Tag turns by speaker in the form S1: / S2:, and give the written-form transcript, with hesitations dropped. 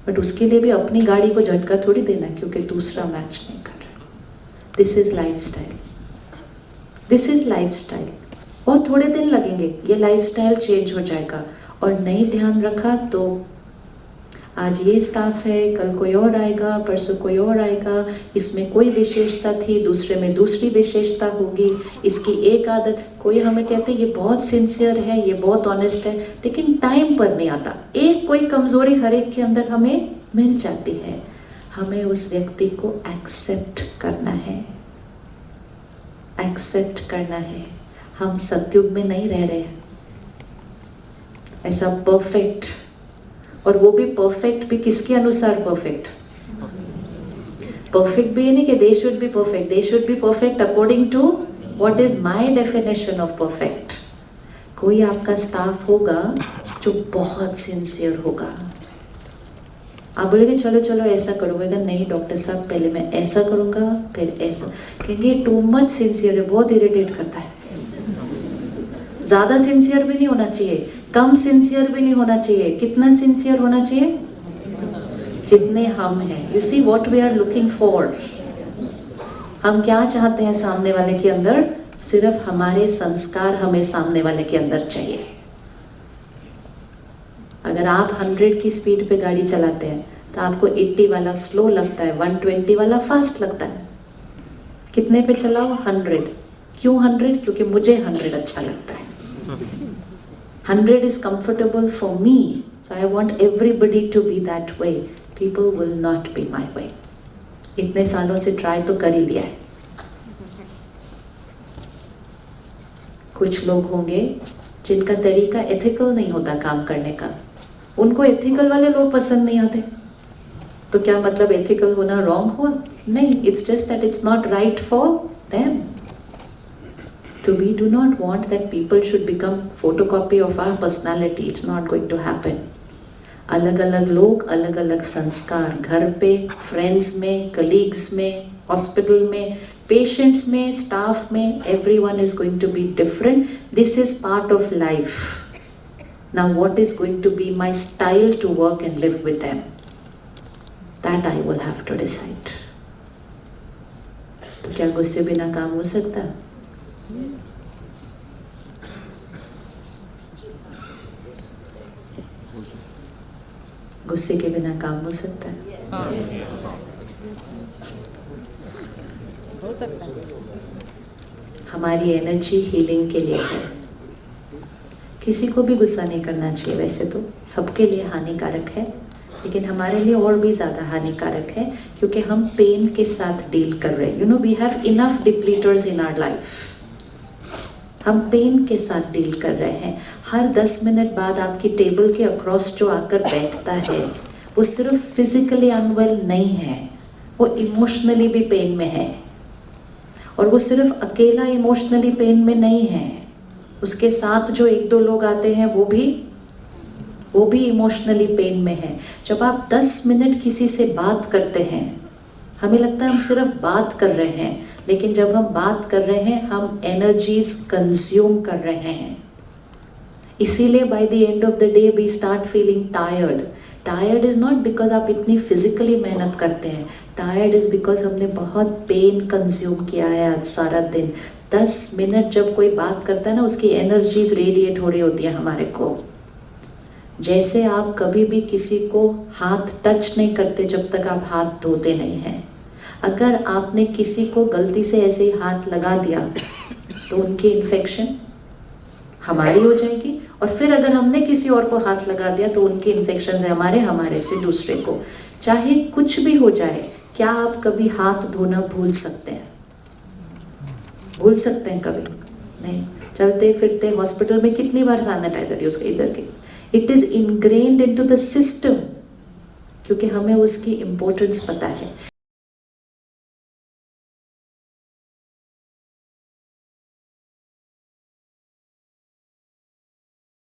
S1: But उसके लिए भी अपनी गाड़ी को झटका थोड़ी देना क्योंकि दूसरा मैच नहीं कर रहा। This is lifestyle, this is lifestyle. बहुत थोड़े दिन लगेंगे, ये लाइफस्टाइल चेंज हो जाएगा। और नहीं ध्यान रखा तो आज ये स्टाफ है, कल कोई और आएगा, परसों कोई और आएगा, इसमें कोई विशेषता थी, दूसरे में दूसरी विशेषता होगी, इसकी एक आदत। कोई हमें कहते हैं ये बहुत सिंसियर है, ये बहुत ऑनेस्ट है, लेकिन टाइम पर नहीं आता। एक कोई कमजोरी हर एक के अंदर हमें मिल जाती है। हमें उस व्यक्ति को एक्सेप्ट करना है, एक्सेप्ट करना है। हम सतयुग में नहीं रह रहे हैं ऐसा परफेक्ट, और वो भी परफेक्ट भी किसके अनुसार परफेक्ट? परफेक्ट भी ये नहीं कि they should be perfect, they should be perfect according to what is my definition of perfect. कोई आपका स्टाफ होगा जो बहुत सिंसियर होगा। आप बोलेंगे चलो चलो ऐसा करो, बोलेगा नहीं डॉक्टर साहब पहले मैं ऐसा करूंगा फिर ऐसा। कहेंगे टू मच सिंसियर है, बहुत इरिटेट करता है। ज्यादा सिंसियर भी नहीं होना चाहिए, कम सिंसियर भी नहीं होना चाहिए। कितना सिंसियर होना चाहिए? जितने हम हैं। You see what we are looking for. हम क्या चाहते हैं सामने वाले के अंदर? सिर्फ हमारे संस्कार हमें सामने वाले के अंदर चाहिए। अगर आप 100 की स्पीड पे गाड़ी चलाते हैं तो आपको 80 वाला स्लो लगता है, 120 वाला फास्ट लगता है। कितने पे चलाओ? 100। क्यों 100? क्योंकि मुझे 100 अच्छा लगता है। 100 is comfortable for me, so I want everybody to be that way. People will not be my way. इतने सालों से ट्राई तो कर ही लिया है। कुछ लोग होंगे जिनका तरीका एथिकल नहीं होता काम करने का, उनको एथिकल वाले लोग पसंद नहीं आते। तो क्या मतलब एथिकल होना रॉन्ग हुआ? नहीं, it's just that it's not right for them. So we do not want that people should become photocopy of our personality. It's not going to happen. अलग अलग लोग, अलग अलग संस्कार, घर पे, फ्रेंड्स में, कलीग्स में, हॉस्पिटल में, पेशेंट्स में, स्टाफ में, everyone is going to be different. This is part of life. Now what is going to be my style to work and live with them? That I will have to decide. तो क्या गुस्से बिना काम हो सकता है? गुस्से के बिना काम हो सकता है?
S2: हो सकता है।
S1: हमारी एनर्जी हीलिंग के लिए है। किसी को भी गुस्सा नहीं करना चाहिए, वैसे तो सबके लिए हानिकारक है, लेकिन हमारे लिए और भी ज़्यादा हानिकारक है क्योंकि हम पेन के साथ डील कर रहे हैं। You know we have enough depleters in our life. हम पेन के साथ डील कर रहे हैं। हर 10 मिनट बाद आपकी टेबल के अक्रॉस जो आकर बैठता है वो सिर्फ फिजिकली अनवेल नहीं है, वो इमोशनली भी पेन में है। और वो सिर्फ अकेला इमोशनली पेन में नहीं है, उसके साथ जो 1-2 लोग आते हैं वो भी इमोशनली पेन में है। जब आप 10 मिनट किसी से बात करते हैं, हमें लगता है हम सिर्फ बात कर रहे हैं, लेकिन जब हम बात कर रहे हैं हम एनर्जीज कंज्यूम कर रहे हैं। इसीलिए by the end of the day we start feeling tired. Tired is not because आप इतनी फिजिकली मेहनत करते हैं, टायर्ड इज बिकॉज हमने बहुत पेन कंज्यूम किया है आज सारा दिन। 10 मिनट जब कोई बात करता है ना, उसकी एनर्जीज रेडिएट हो रही होती है हमारे को। जैसे आप कभी भी किसी को हाथ टच नहीं करते जब तक आप हाथ धोते नहीं हैं। अगर आपने किसी को गलती से ऐसे ही हाथ लगा दिया तो उनकी इन्फेक्शन हमारी हो जाएगी, और फिर अगर हमने किसी और को हाथ लगा दिया तो उनकी इन्फेक्शन है हमारे से दूसरे को। चाहे कुछ भी हो जाए, क्या आप कभी हाथ धोना भूल सकते हैं? भूल सकते हैं कभी? नहीं। चलते फिरते हॉस्पिटल में कितनी बार सैनिटाइजर यूज इधर के। It is ingrained into the system, क्योंकि हमें उसकी इम्पोर्टेंस पता है।